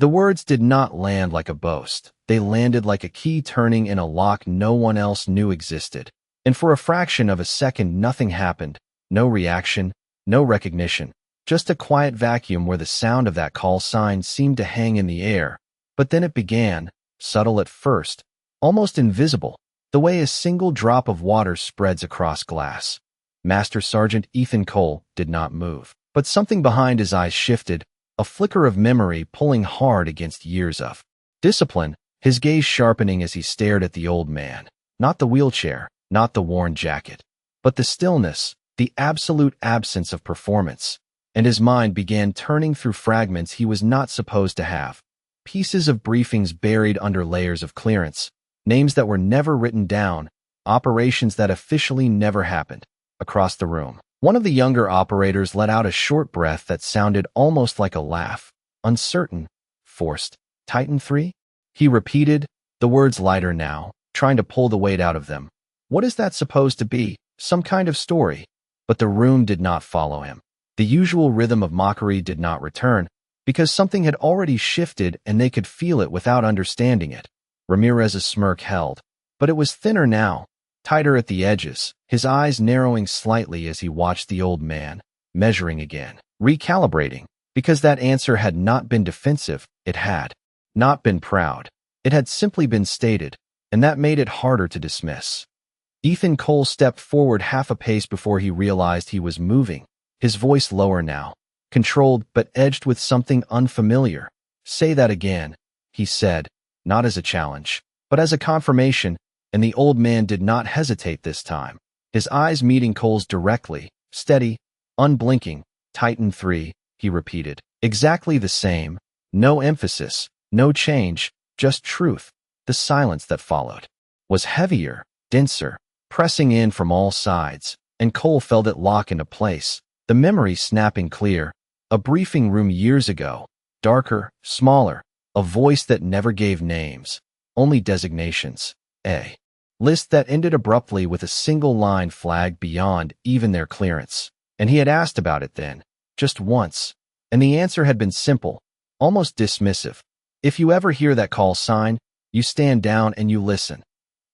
The words did not land like a boast. They landed like a key turning in a lock no one else knew existed. And for a fraction of a second, nothing happened. No reaction, no recognition. Just a quiet vacuum where the sound of that call sign seemed to hang in the air. But then it began, subtle at first, almost invisible, the way a single drop of water spreads across glass. Master Sergeant Ethan Cole did not move, but something behind his eyes shifted, a flicker of memory pulling hard against years of discipline, his gaze sharpening as he stared at the old man. Not the wheelchair, not the worn jacket, but the stillness, the absolute absence of performance. And his mind began turning through fragments he was not supposed to have. Pieces of briefings buried under layers of clearance, names that were never written down, operations that officially never happened. Across the room, one of the younger operators let out a short breath that sounded almost like a laugh. Uncertain, forced. Titan 3? He repeated, the words lighter now, trying to pull the weight out of them. What is that supposed to be? Some kind of story? But the room did not follow him. The usual rhythm of mockery did not return, because something had already shifted and they could feel it without understanding it. Ramirez's smirk held, but it was thinner now, tighter at the edges, his eyes narrowing slightly as he watched the old man, measuring again, recalibrating, because that answer had not been defensive, it had not been proud. It had simply been stated, and that made it harder to dismiss. Ethan Cole stepped forward half a pace before he realized he was moving, his voice lower now, controlled but edged with something unfamiliar. Say that again, he said, not as a challenge, but as a confirmation, and the old man did not hesitate this time. His eyes meeting Cole's directly, steady, unblinking. Titan 3, he repeated. Exactly the same. No emphasis, no change, just truth. The silence that followed was heavier, denser, pressing in from all sides, and Cole felt it lock into place. The memory snapping clear. A briefing room years ago. Darker, smaller. A voice that never gave names. Only designations. A list that ended abruptly with a single line flagged beyond even their clearance. And he had asked about it then, just once. And the answer had been simple, almost dismissive. If you ever hear that call sign, you stand down and you listen.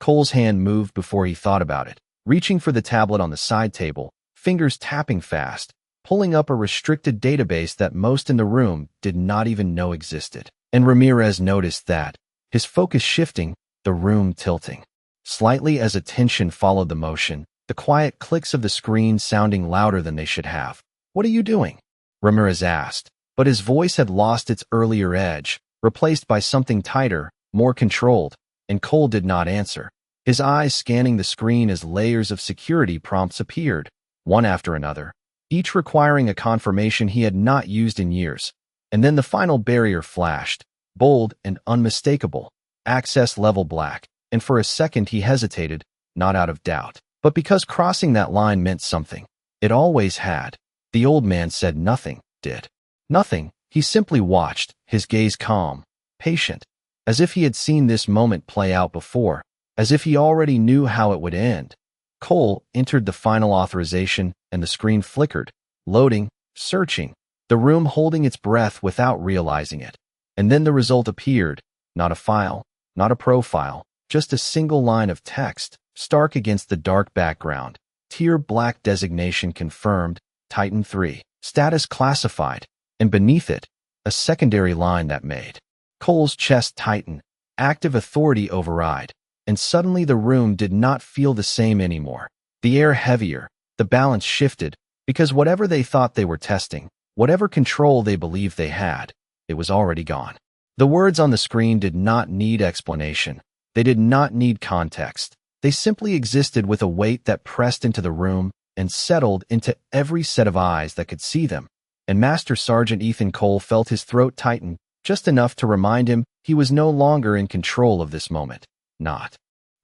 Cole's hand moved before he thought about it, reaching for the tablet on the side table, fingers tapping fast, pulling up a restricted database that most in the room did not even know existed. And Ramirez noticed that, his focus shifting, the room tilting slightly as attention followed the motion, the quiet clicks of the screen sounding louder than they should have. What are you doing? Ramirez asked, but his voice had lost its earlier edge, replaced by something tighter, more controlled, and Cole did not answer, his eyes scanning the screen as layers of security prompts appeared, one after another, each requiring a confirmation he had not used in years. And then the final barrier flashed, bold and unmistakable, access level black, and for a second he hesitated, not out of doubt, but because crossing that line meant something. It always had. The old man said nothing, did. Nothing. He simply watched, his gaze calm, patient, as if he had seen this moment play out before, as if he already knew how it would end. Cole entered the final authorization, and the screen flickered, loading, searching, the room holding its breath without realizing it. And then the result appeared, not a file, not a profile, just a single line of text, stark against the dark background. Tier black designation confirmed, Titan 3, status classified, and beneath it, a secondary line that made Cole's chest tighten, active authority override, and suddenly the room did not feel the same anymore. The air heavier, the balance shifted, because whatever they thought they were testing, whatever control they believed they had, it was already gone. The words on the screen did not need explanation. They did not need context. They simply existed with a weight that pressed into the room and settled into every set of eyes that could see them. And Master Sergeant Ethan Cole felt his throat tighten, just enough to remind him he was no longer in control of this moment. Not.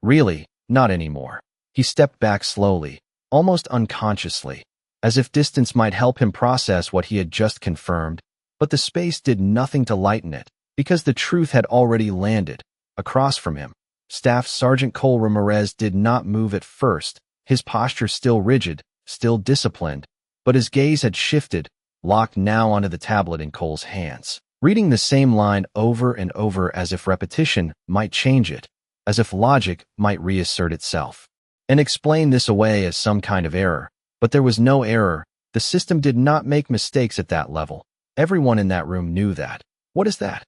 Really, not anymore. He stepped back slowly, almost unconsciously, as if distance might help him process what he had just confirmed, but the space did nothing to lighten it, because the truth had already landed. Across from him, Staff Sergeant Cole Ramirez did not move at first, his posture still rigid, still disciplined, but his gaze had shifted, locked now onto the tablet in Cole's hands. reading the same line over and over as if repetition might change it, as if logic might reassert itself, and explain this away as some kind of error. But there was no error. The system did not make mistakes at that level. Everyone in that room knew that. "What is that?"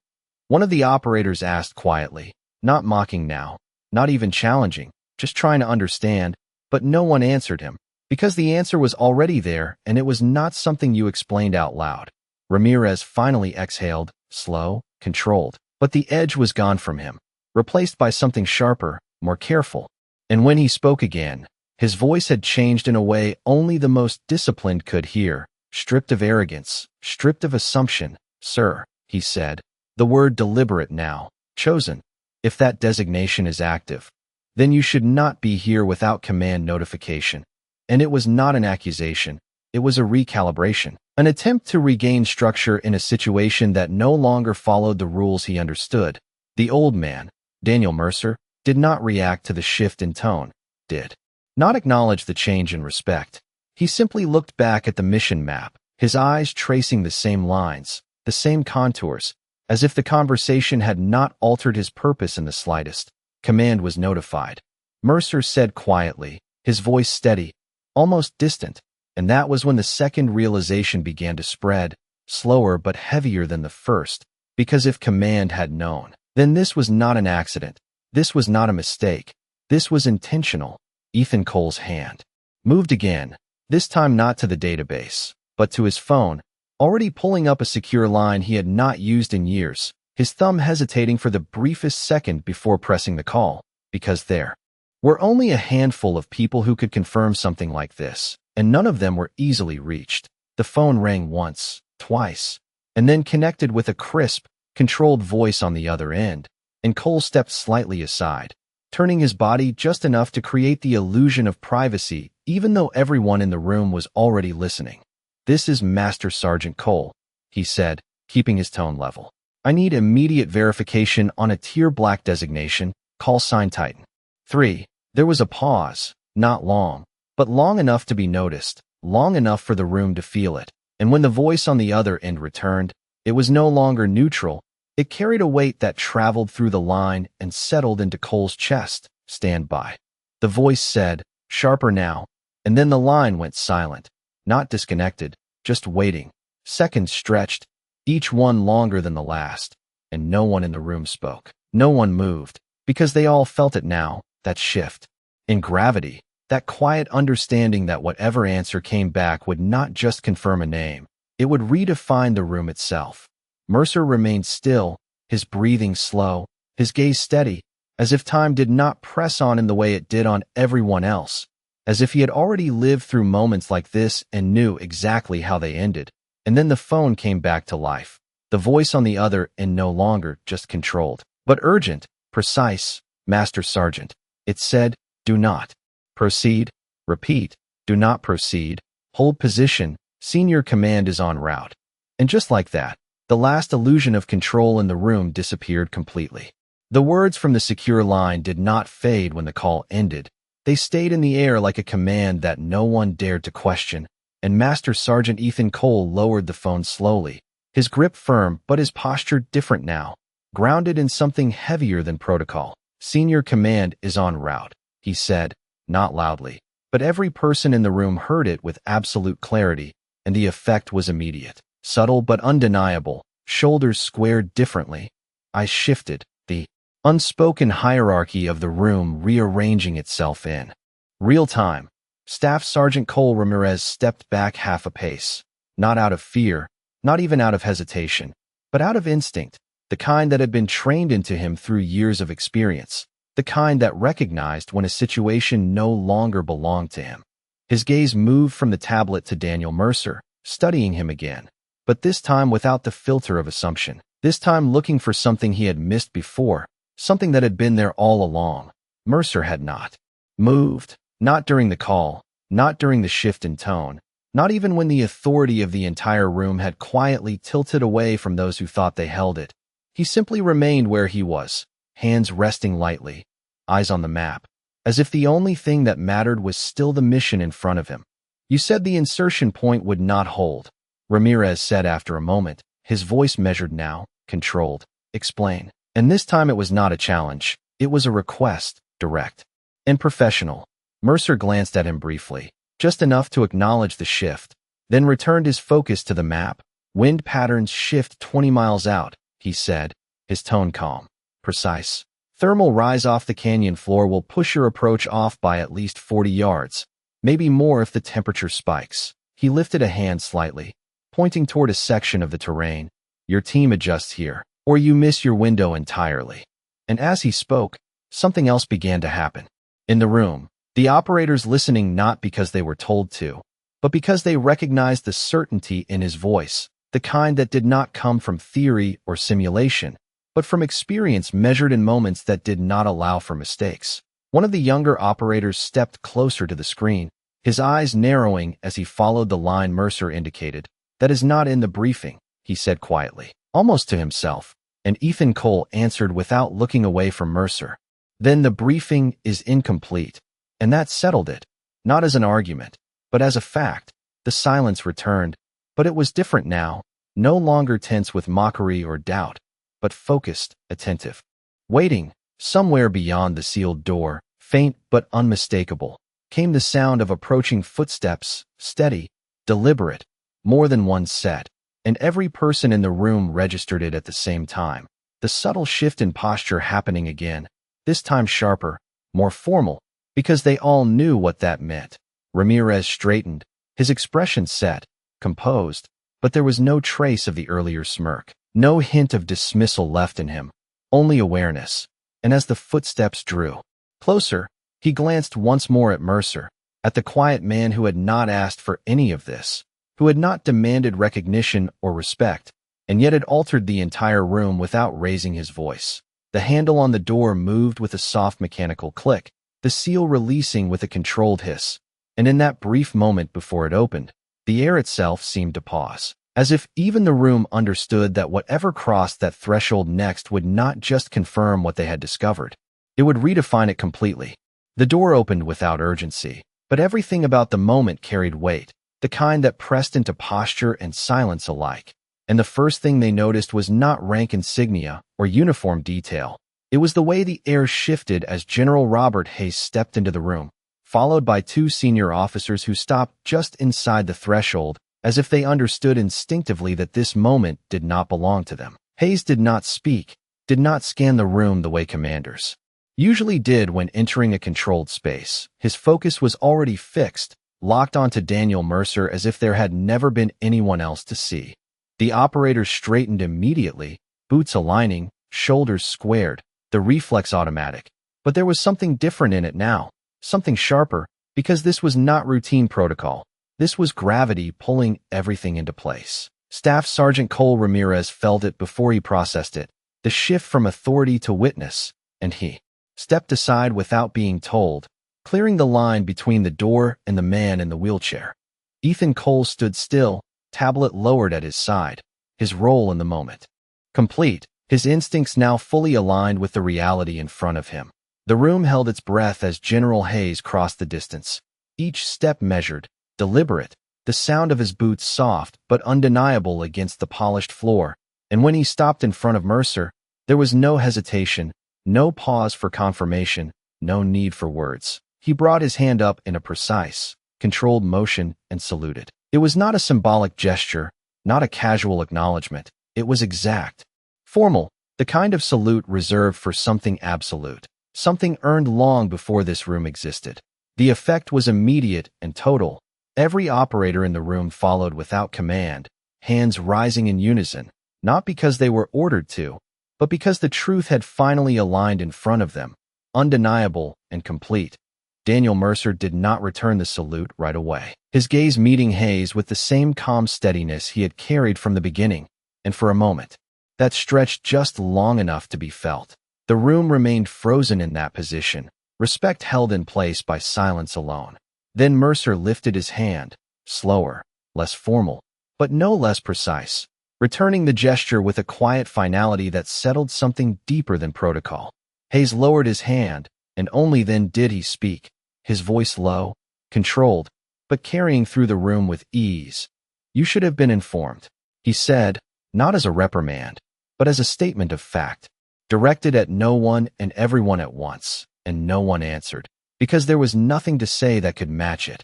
one of the operators asked quietly, not mocking now, not even challenging, just trying to understand. But no one answered him, because the answer was already there, and it was not something you explained out loud. Ramirez finally exhaled, slow, controlled, but the edge was gone from him, replaced by something sharper, more careful. And when he spoke again, his voice had changed in a way only the most disciplined could hear, stripped of arrogance, stripped of assumption. "Sir," he said, the word deliberate now, chosen. "If that designation is active, then you should not be here without command notification." And it was not an accusation. It was a recalibration, an attempt to regain structure in a situation that no longer followed the rules he understood. The old man, Daniel Mercer, did not react to the shift in tone, did not acknowledge the change in respect. He simply looked back at the mission map, his eyes tracing the same lines, the same contours, as if the conversation had not altered his purpose in the slightest. Command was notified, Mercer said quietly, his voice steady, almost distant, and that was when the second realization began to spread, slower but heavier than the first, because if command had known, then this was not an accident. This was not a mistake. This was intentional. Ethan Cole's hand moved again, this time not to the database, but to his phone, already pulling up a secure line he had not used in years, his thumb hesitating for the briefest second before pressing the call, because there were only a handful of people who could confirm something like this, and none of them were easily reached. The phone rang once, twice, and then connected with a crisp, controlled voice on the other end, and Cole stepped slightly aside, turning his body just enough to create the illusion of privacy, even though everyone in the room was already listening. "This is Master Sergeant Cole," he said, keeping his tone level. "I need immediate verification on a Tier Black designation, call sign Titan 3. There was a pause, not long, but long enough to be noticed, long enough for the room to feel it. And when the voice on the other end returned, it was no longer neutral. It carried a weight that traveled through the line and settled into Cole's chest. "Stand by." The voice said, sharper now, and then the line went silent, not disconnected, just waiting. Seconds stretched, each one longer than the last, and no one in the room spoke. No one moved, because they all felt it now, that shift in gravity, that quiet understanding that whatever answer came back would not just confirm a name, it would redefine the room itself. Mercer remained still, his breathing slow, his gaze steady, as if time did not press on in the way it did on everyone else, as if he had already lived through moments like this and knew exactly how they ended. And then the phone came back to life, the voice on the other end no longer just controlled, but urgent, precise. "Master Sergeant," it said, "do not proceed. Repeat, do not proceed. Hold position. Senior command is en route." And just like that, the last illusion of control in the room disappeared completely. The words from the secure line did not fade when the call ended. They stayed in the air like a command that no one dared to question, and Master Sergeant Ethan Cole lowered the phone slowly, his grip firm but his posture different now, grounded in something heavier than protocol. "Senior command is en route," he said, not loudly, but every person in the room heard it with absolute clarity, and the effect was immediate, subtle but undeniable. Shoulders squared differently, eyes shifted, the unspoken hierarchy of the room rearranging itself in real time. Staff Sergeant Cole Ramirez stepped back half a pace, not out of fear, not even out of hesitation, but out of instinct, the kind that had been trained into him through years of experience, the kind that recognized when a situation no longer belonged to him. His gaze moved from the tablet to Daniel Mercer, studying him again, but this time without the filter of assumption, this time looking for something he had missed before, something that had been there all along. Mercer had not moved, not during the call, not during the shift in tone, not even when the authority of the entire room had quietly tilted away from those who thought they held it. He simply remained where he was, hands resting lightly, eyes on the map, as if the only thing that mattered was still the mission in front of him. "You said the insertion point would not hold," Ramirez said after a moment, his voice measured now, controlled. Explain. And this time it was not a challenge. It was a request, direct and professional. Mercer glanced at him briefly, just enough to acknowledge the shift, then returned his focus to the map. Wind patterns shift 20 miles out, he said, his tone calm, precise. Thermal rise off the canyon floor will push your approach off by at least 40 yards, maybe more if the temperature spikes. He lifted a hand slightly, pointing toward a section of the terrain. Your team adjusts here, or you miss your window entirely. And as he spoke, something else began to happen. In the room, the operators listening not because they were told to, but because they recognized the certainty in his voice, the kind that did not come from theory or simulation, but from experience measured in moments that did not allow for mistakes. One of the younger operators stepped closer to the screen, his eyes narrowing as he followed the line Mercer indicated. That is not in the briefing, he said quietly, almost to himself, and Ethan Cole answered without looking away from Mercer. Then the briefing is incomplete, and that settled it, not as an argument, but as a fact. The silence returned, but it was different now, no longer tense with mockery or doubt, but focused, attentive. Waiting, somewhere beyond the sealed door, faint but unmistakable, came the sound of approaching footsteps, steady, deliberate, more than one set, and every person in the room registered it at the same time. The subtle shift in posture happening again, this time sharper, more formal, because they all knew what that meant. Ramirez straightened, his expression set, composed, but there was no trace of the earlier smirk, no hint of dismissal left in him, only awareness. And as the footsteps drew closer, he glanced once more at Mercer, at the quiet man who had not asked for any of this, who had not demanded recognition or respect, and yet had altered the entire room without raising his voice. The handle on the door moved with a soft mechanical click, the seal releasing with a controlled hiss, and in that brief moment before it opened, the air itself seemed to pause, as if even the room understood that whatever crossed that threshold next would not just confirm what they had discovered, it would redefine it completely. The door opened without urgency, but everything about the moment carried weight, the kind that pressed into posture and silence alike. And the first thing they noticed was not rank insignia or uniform detail. It was the way the air shifted as General Robert Hayes stepped into the room, followed by two senior officers who stopped just inside the threshold, as if they understood instinctively that this moment did not belong to them. Hayes did not speak, did not scan the room the way commanders usually did when entering a controlled space. His focus was already fixed, locked onto Daniel Mercer as if there had never been anyone else to see. The operators straightened immediately, boots aligning, shoulders squared, the reflex automatic. But there was something different in it now, something sharper, because this was not routine protocol. This was gravity pulling everything into place. Staff Sergeant Cole Ramirez felt it before he processed it, the shift from authority to witness, and he stepped aside without being told, clearing the line between the door and the man in the wheelchair. Ethan Cole stood still, tablet lowered at his side, his role in the moment complete, his instincts now fully aligned with the reality in front of him. The room held its breath as General Hayes crossed the distance, each step measured, deliberate, the sound of his boots soft but undeniable against the polished floor. And when he stopped in front of Mercer, there was no hesitation, no pause for confirmation, no need for words. He brought his hand up in a precise, controlled motion and saluted. It was not a symbolic gesture, not a casual acknowledgement. It was exact, formal, the kind of salute reserved for something absolute, something earned long before this room existed. The effect was immediate and total. Every operator in the room followed without command, hands rising in unison, not because they were ordered to, but because the truth had finally aligned in front of them, undeniable and complete. Daniel Mercer did not return the salute right away, his gaze meeting Hayes with the same calm steadiness he had carried from the beginning, and for a moment, that stretched just long enough to be felt. The room remained frozen in that position, respect held in place by silence alone. Then Mercer lifted his hand, slower, less formal, but no less precise, returning the gesture with a quiet finality that settled something deeper than protocol. Hayes lowered his hand, and only then did he speak, his voice low, controlled, but carrying through the room with ease. "You should have been informed," he said, not as a reprimand, but as a statement of fact, directed at no one and everyone at once, and no one answered, because there was nothing to say that could match it.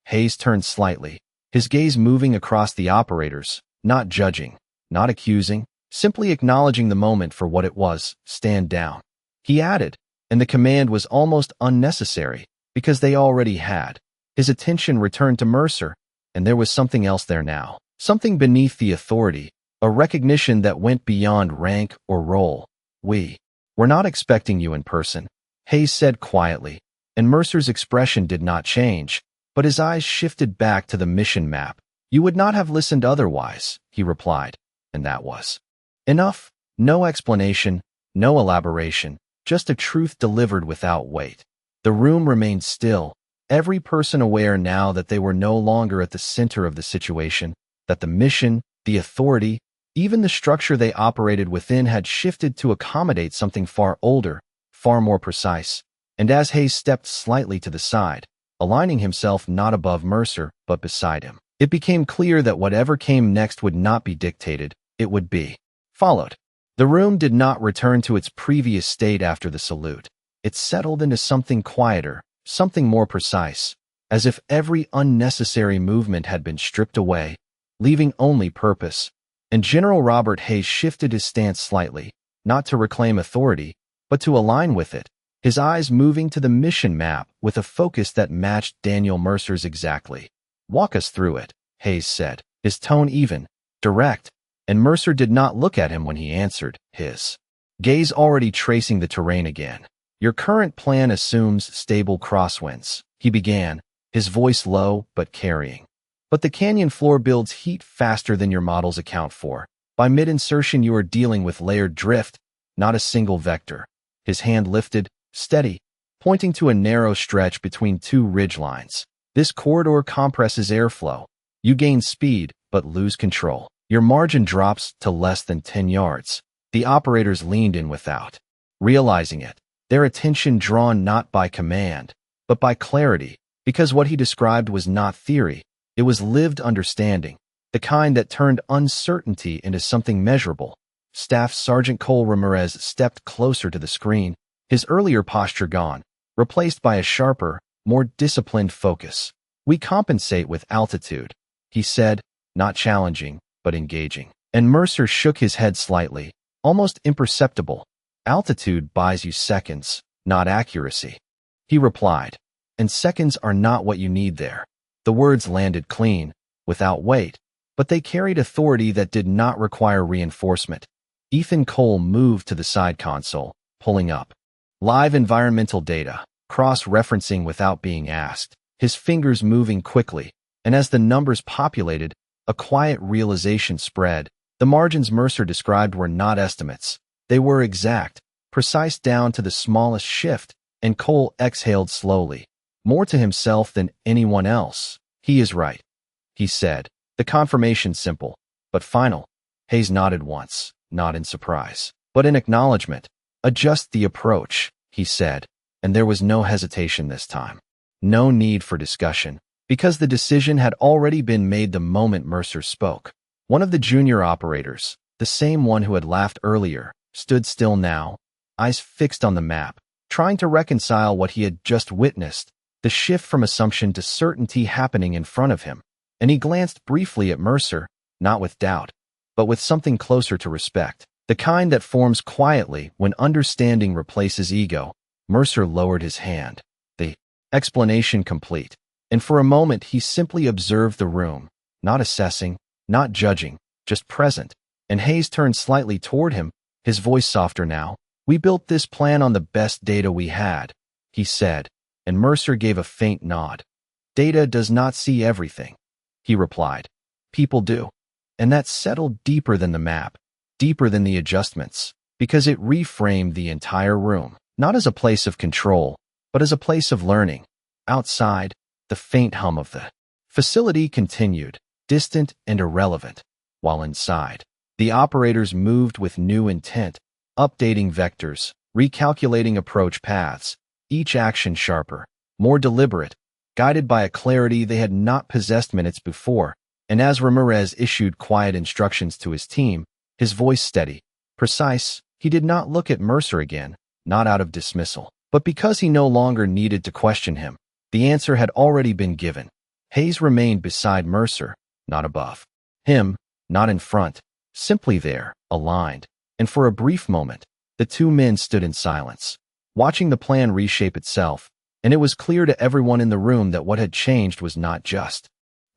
Hayes turned slightly, his gaze moving across the operators, not judging, not accusing, simply acknowledging the moment for what it was. Stand down. He added, and the command was almost unnecessary, because they already had. His attention returned to Mercer, and there was something else there now, something beneath the authority, a recognition that went beyond rank or role. We're not expecting you in person, Hayes said quietly, and Mercer's expression did not change, but his eyes shifted back to the mission map. You would not have listened otherwise, he replied, and that was enough. No explanation, no elaboration, just a truth delivered without weight. The room remained still, every person aware now that they were no longer at the center of the situation, that the mission, the authority, even the structure they operated within had shifted to accommodate something far older, far more precise. And as Hayes stepped slightly to the side, aligning himself not above Mercer, but beside him, it became clear that whatever came next would not be dictated, it would be followed. The room did not return to its previous state after the salute. It settled into something quieter, something more precise, as if every unnecessary movement had been stripped away, leaving only purpose. And General Robert Hayes shifted his stance slightly, not to reclaim authority, but to align with it, his eyes moving to the mission map with a focus that matched Daniel Mercer's exactly. Walk us through it, Hayes said, his tone even, direct, and Mercer did not look at him when he answered, his gaze already tracing the terrain again. Your current plan assumes stable crosswinds, he began, his voice low but carrying. But the canyon floor builds heat faster than your models account for. By mid-insertion you are dealing with layered drift, not a single vector. His hand lifted, steady, pointing to a narrow stretch between two ridgelines. This corridor compresses airflow. You gain speed, but lose control. Your margin drops to less than 10 yards. The operators leaned in without realizing it, their attention drawn not by command, but by clarity, because what he described was not theory. It was lived understanding, the kind that turned uncertainty into something measurable. Staff Sergeant Cole Ramirez stepped closer to the screen, his earlier posture gone, replaced by a sharper, more disciplined focus. We compensate with altitude, he said, not challenging, but engaging. And Mercer shook his head slightly, almost imperceptible. Altitude buys you seconds, not accuracy. He replied, and seconds are not what you need there. The words landed clean, without weight, but they carried authority that did not require reinforcement. Ethan Cole moved to the side console, pulling up live environmental data, cross-referencing without being asked, his fingers moving quickly, and as the numbers populated, a quiet realization spread. The margins Mercer described were not estimates. They were exact, precise down to the smallest shift, and Cole exhaled slowly, more to himself than anyone else. He is right, he said, the confirmation simple, but final. Hayes nodded once, not in surprise, but in acknowledgement. Adjust the approach, he said, and there was no hesitation this time. No need for discussion, because the decision had already been made the moment Mercer spoke. One of the junior operators, the same one who had laughed earlier, stood still now, eyes fixed on the map, trying to reconcile what he had just witnessed, the shift from assumption to certainty happening in front of him. And he glanced briefly at Mercer, not with doubt, but with something closer to respect, the kind that forms quietly when understanding replaces ego. Mercer lowered his hand, the explanation complete, and for a moment he simply observed the room, not assessing, not judging, just present. And Hayes turned slightly toward him, his voice softer now. We built this plan on the best data we had, he said, and Mercer gave a faint nod. Data does not see everything, he replied. People do. And that settled deeper than the map, deeper than the adjustments, because it reframed the entire room, not as a place of control, but as a place of learning. Outside, the faint hum of the facility continued, distant and irrelevant, while inside, the operators moved with new intent, updating vectors, recalculating approach paths, each action sharper, more deliberate, guided by a clarity they had not possessed minutes before. And as Ramirez issued quiet instructions to his team, his voice steady, precise. He did not look at Mercer again, not out of dismissal, but because he no longer needed to question him. The answer had already been given. Hayes remained beside Mercer, not above him, not in front, simply there, aligned. And for a brief moment, the two men stood in silence, watching the plan reshape itself, and it was clear to everyone in the room that what had changed was not just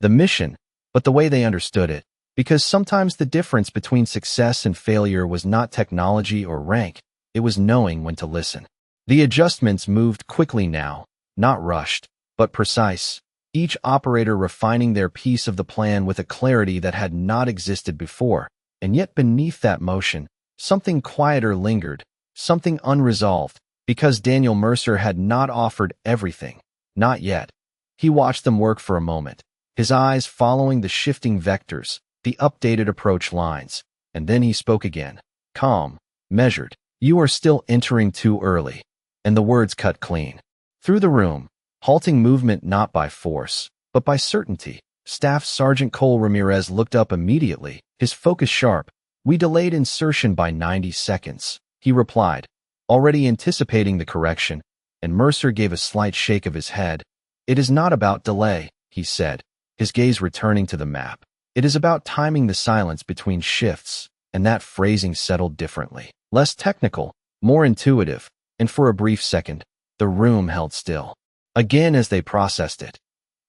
the mission, but the way they understood it, because sometimes the difference between success and failure was not technology or rank, it was knowing when to listen. The adjustments moved quickly now, not rushed, but precise, each operator refining their piece of the plan with a clarity that had not existed before, and yet beneath that motion, something quieter lingered, something unresolved, because Daniel Mercer had not offered everything, not yet. He watched them work for a moment, his eyes following the shifting vectors, the updated approach lines, and then he spoke again, calm, measured. "You are still entering too early." And the words cut clean through the room, halting movement not by force, but by certainty. Staff Sergeant Cole Ramirez looked up immediately, his focus sharp. "We delayed insertion by 90 seconds, he replied, already anticipating the correction, and Mercer gave a slight shake of his head. "It is not about delay," he said, his gaze returning to the map. "It is about timing the silence between shifts," and that phrasing settled differently. Less technical, more intuitive, and for a brief second, the room held still. Again as they processed it.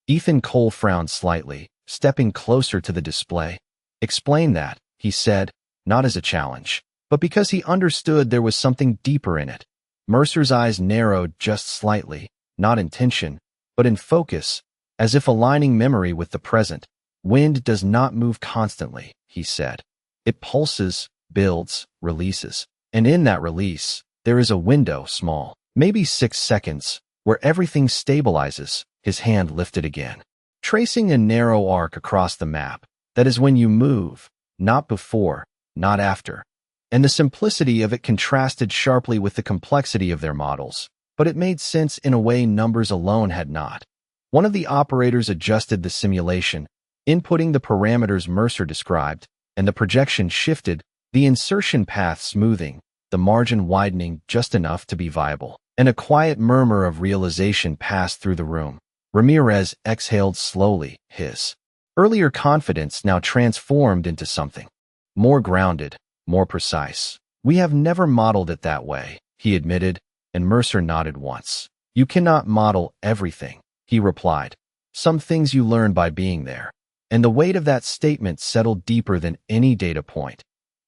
Ethan Cole frowned slightly, stepping closer to the display. "Explain that," he said, not as a challenge, but because he understood there was something deeper in it. Mercer's eyes narrowed just slightly, not in tension, but in focus, as if aligning memory with the present. "Wind does not move constantly," he said. "It pulses, builds, releases. And in that release, there is a window, small, maybe 6 seconds, where everything stabilizes." His hand lifted again, tracing a narrow arc across the map. "That is when you move, not before, not after." And the simplicity of it contrasted sharply with the complexity of their models, but it made sense in a way numbers alone had not. One of the operators adjusted the simulation, inputting the parameters Mercer described, and the projection shifted, the insertion path smoothing, the margin widening just enough to be viable. And a quiet murmur of realization passed through the room. Ramirez exhaled slowly, his earlier confidence now transformed into something more grounded, more precise. "We have never modeled it that way," he admitted, and Mercer nodded once. "You cannot model everything," he replied. "Some things you learn by being there." And the weight of that statement settled deeper than any data point.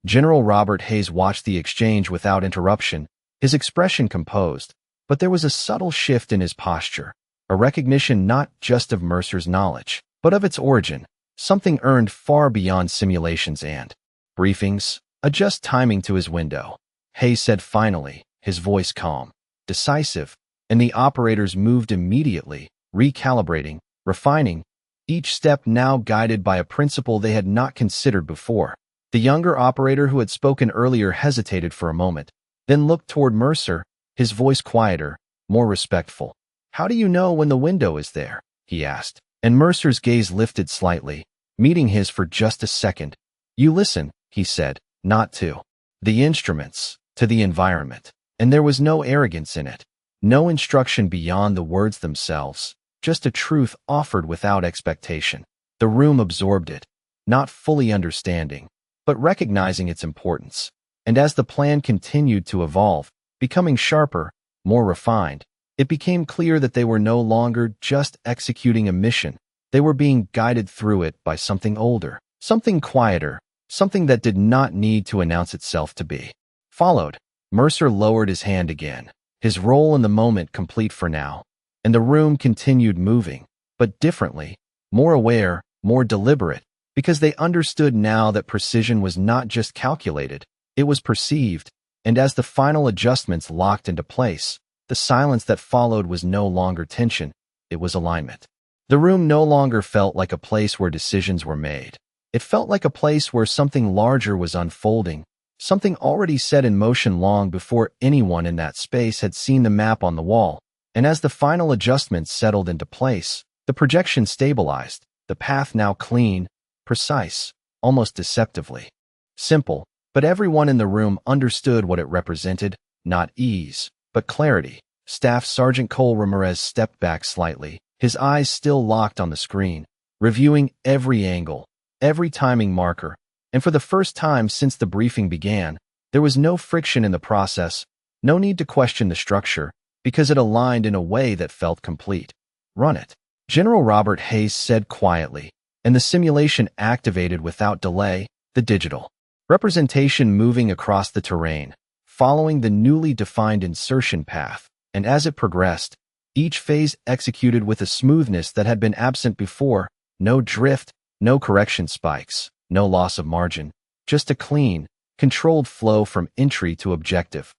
General Robert Hayes watched the exchange without interruption, his expression composed, but there was a subtle shift in his posture, a recognition not just of Mercer's knowledge, but of its origin, something earned far beyond simulations and briefings. "Adjust timing to his window," Hayes said finally, his voice calm, decisive, and the operators moved immediately, recalibrating, refining, each step now guided by a principle they had not considered before. The younger operator who had spoken earlier hesitated for a moment, then looked toward Mercer, his voice quieter, more respectful. "How do you know when the window is there?" he asked, and Mercer's gaze lifted slightly, meeting his for just a second. "You listen," he said, "not to the instruments, to the environment." And there was no arrogance in it, no instruction beyond the words themselves, just a truth offered without expectation. The room absorbed it, not fully understanding, but recognizing its importance. And as the plan continued to evolve, becoming sharper, more refined, it became clear that they were no longer just executing a mission. They were being guided through it by something older, something quieter, something that did not need to announce itself to be followed. Mercer lowered his hand again, his role in the moment complete for now, and the room continued moving, but differently, more aware, more deliberate, because they understood now that precision was not just calculated, it was perceived, and as the final adjustments locked into place, the silence that followed was no longer tension, it was alignment. The room no longer felt like a place where decisions were made. It felt like a place where something larger was unfolding, something already set in motion long before anyone in that space had seen the map on the wall. And as the final adjustments settled into place, the projection stabilized, the path now clean, precise, almost deceptively simple. But everyone in the room understood what it represented, not ease, but clarity. Staff Sergeant Cole Ramirez stepped back slightly, his eyes still locked on the screen, reviewing every angle, every timing marker, and for the first time since the briefing began, there was no friction in the process, no need to question the structure, because it aligned in a way that felt complete. Run it. General Robert Hayes said quietly, and the simulation activated without delay, the digital representation moving across the terrain, following the newly defined insertion path, and as it progressed, each phase executed with a smoothness that had been absent before, no drift, no correction spikes, no loss of margin, just a clean, controlled flow from entry to objective.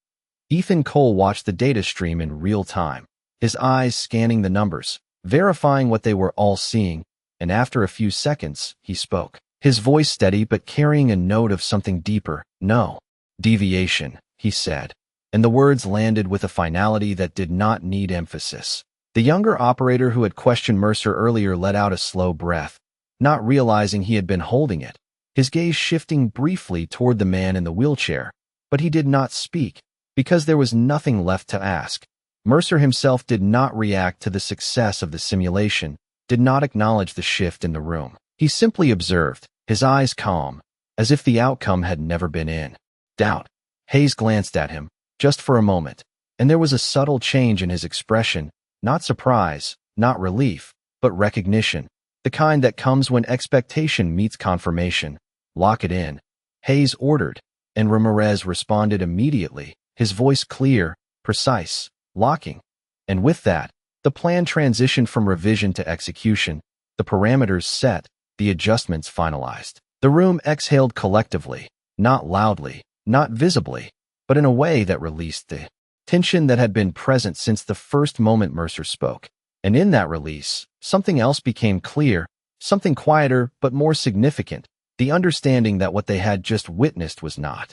Ethan Cole watched the data stream in real time, his eyes scanning the numbers, verifying what they were all seeing, and after a few seconds, he spoke. His voice steady but carrying a note of something deeper. No deviation, he said, and the words landed with a finality that did not need emphasis. The younger operator who had questioned Mercer earlier let out a slow breath, not realizing he had been holding it, his gaze shifting briefly toward the man in the wheelchair, but he did not speak, because there was nothing left to ask. Mercer himself did not react to the success of the simulation, did not acknowledge the shift in the room. He simply observed, his eyes calm, as if the outcome had never been in doubt. Hayes glanced at him, just for a moment, and there was a subtle change in his expression, not surprise, not relief, but recognition, the kind that comes when expectation meets confirmation. Lock it in, Hayes ordered, and Ramirez responded immediately, his voice clear, precise, locking. And with that, the plan transitioned from revision to execution, the parameters set, the adjustments finalized. The room exhaled collectively, not loudly, not visibly, but in a way that released the tension that had been present since the first moment Mercer spoke. And in that release, something else became clear, something quieter but more significant, the understanding that what they had just witnessed was not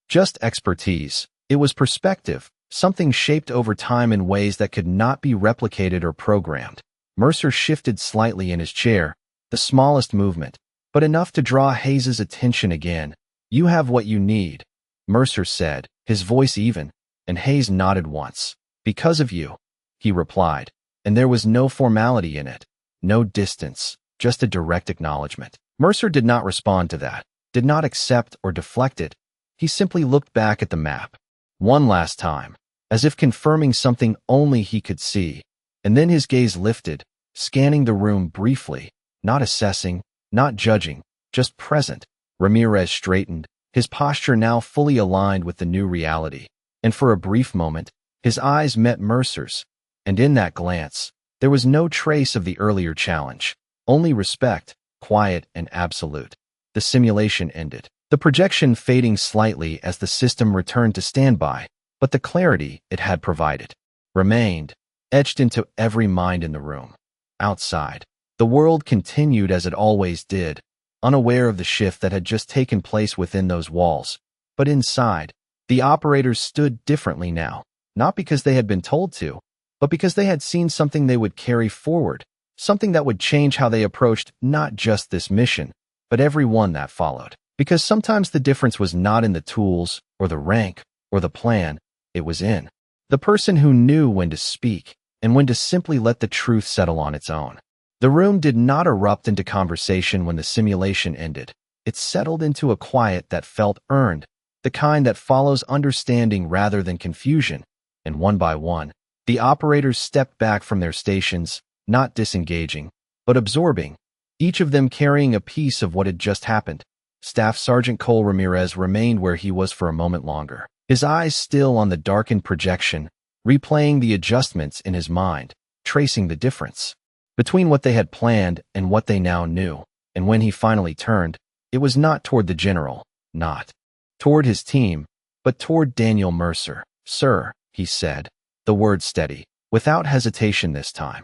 just expertise, it was perspective, something shaped over time in ways that could not be replicated or programmed. Mercer shifted slightly in his chair, the smallest movement, but enough to draw Hayes's attention again. You have what you need, Mercer said, his voice even, and Hayes nodded once. Because of you, he replied, and there was no formality in it, no distance, just a direct acknowledgement. Mercer did not respond to that, did not accept or deflect it. He simply looked back at the map, one last time, as if confirming something only he could see, and then his gaze lifted, scanning the room briefly, not assessing, not judging, just present. Ramirez straightened, his posture now fully aligned with the new reality, and for a brief moment, his eyes met Mercer's, and in that glance, there was no trace of the earlier challenge, only respect, quiet and absolute. The simulation ended, the projection fading slightly as the system returned to standby, but the clarity it had provided remained, etched into every mind in the room. Outside, the world continued as it always did, unaware of the shift that had just taken place within those walls. But inside, the operators stood differently now, not because they had been told to, but because they had seen something they would carry forward, something that would change how they approached not just this mission, but every one that followed. Because sometimes the difference was not in the tools, or the rank, or the plan, it was in the person who knew when to speak, and when to simply let the truth settle on its own. The room did not erupt into conversation when the simulation ended. It settled into a quiet that felt earned, the kind that follows understanding rather than confusion, and one by one, the operators stepped back from their stations, not disengaging, but absorbing, each of them carrying a piece of what had just happened. Staff Sergeant Cole Ramirez remained where he was for a moment longer, his eyes still on the darkened projection, replaying the adjustments in his mind, tracing the difference between what they had planned and what they now knew. And when he finally turned, it was not toward the general, not toward his team, but toward Daniel Mercer. Sir, he said, the word steady, without hesitation this time.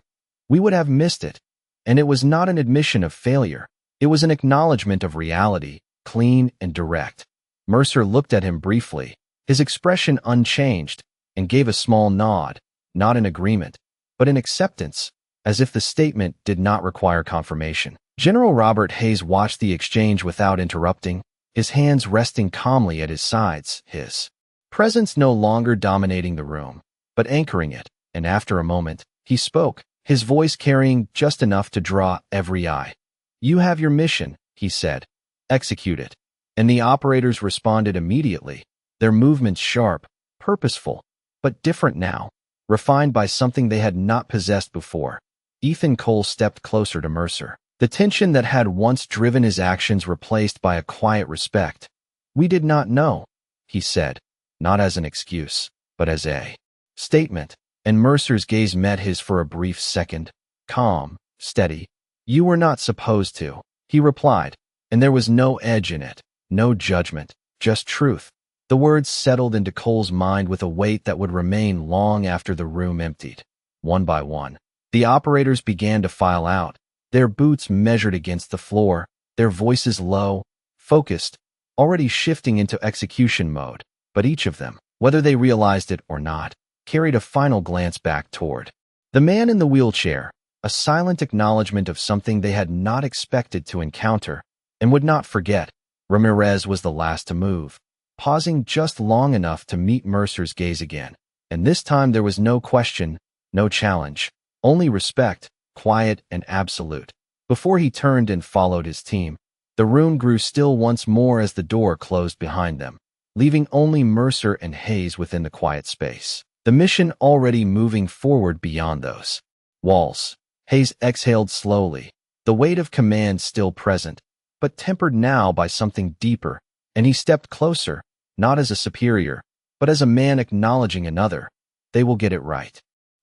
We would have missed it. And it was not an admission of failure. It was an acknowledgement of reality, clean and direct. Mercer looked at him briefly, his expression unchanged, and gave a small nod, not in agreement, but in acceptance, as if the statement did not require confirmation. General Robert Hayes watched the exchange without interrupting, his hands resting calmly at his sides, his presence no longer dominating the room, but anchoring it, and after a moment, he spoke, his voice carrying just enough to draw every eye. "You have your mission," he said. "Execute it." And the operators responded immediately, their movements sharp, purposeful, but different now, refined by something they had not possessed before. Ethan Cole stepped closer to Mercer, the tension that had once driven his actions replaced by a quiet respect. "We did not know," he said, not as an excuse, but as a statement, and Mercer's gaze met his for a brief second, calm, steady. "You were not supposed to," he replied, and there was no edge in it, no judgment, just truth. The words settled into Cole's mind with a weight that would remain long after the room emptied. One by one, the operators began to file out, their boots measured against the floor, their voices low, focused, already shifting into execution mode. But each of them, whether they realized it or not, carried a final glance back toward the man in the wheelchair, a silent acknowledgement of something they had not expected to encounter and would not forget. Ramirez was the last to move, pausing just long enough to meet Mercer's gaze again. And this time there was no question, no challenge, only respect, quiet and absolute. Before he turned and followed his team, the room grew still once more as the door closed behind them, leaving only Mercer and Hayes within the quiet space. The mission already moving forward beyond those walls. Hayes exhaled slowly, the weight of command still present, but tempered now by something deeper, and he stepped closer, not as a superior, but as a man acknowledging another. "They will get it right,"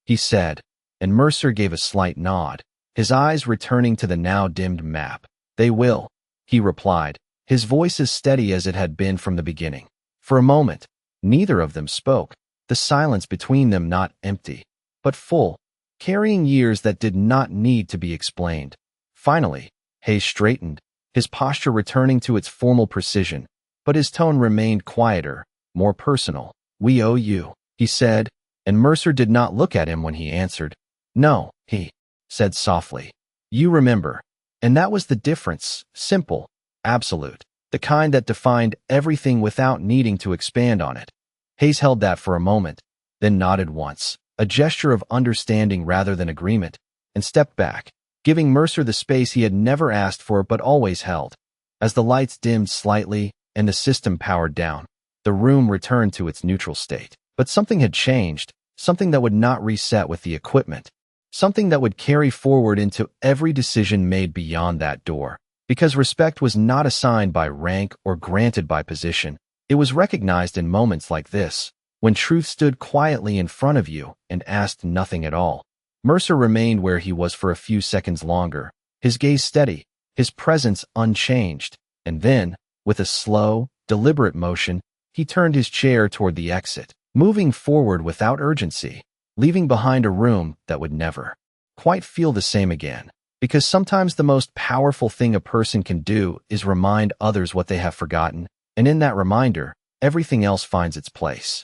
he said, and Mercer gave a slight nod, his eyes returning to the now dimmed map. "They will," he replied, his voice as steady as it had been from the beginning. For a moment, neither of them spoke, the silence between them not empty, but full, carrying years that did not need to be explained. Finally, Hayes straightened, his posture returning to its formal precision, but his tone remained quieter, more personal. "We owe you," he said, and Mercer did not look at him when he answered. "No," he said softly. "You remember." And that was the difference, simple, absolute, the kind that defined everything without needing to expand on it. Hayes held that for a moment, then nodded once, a gesture of understanding rather than agreement, and stepped back, giving Mercer the space he had never asked for but always held. As the lights dimmed slightly and the system powered down, the room returned to its neutral state. But something had changed, something that would not reset with the equipment, something that would carry forward into every decision made beyond that door. Because respect was not assigned by rank or granted by position. It was recognized in moments like this, when truth stood quietly in front of you and asked nothing at all. Mercer remained where he was for a few seconds longer, his gaze steady, his presence unchanged, and then, with a slow, deliberate motion, he turned his chair toward the exit, moving forward without urgency, leaving behind a room that would never quite feel the same again. Because sometimes the most powerful thing a person can do is remind others what they have forgotten, and in that reminder, everything else finds its place.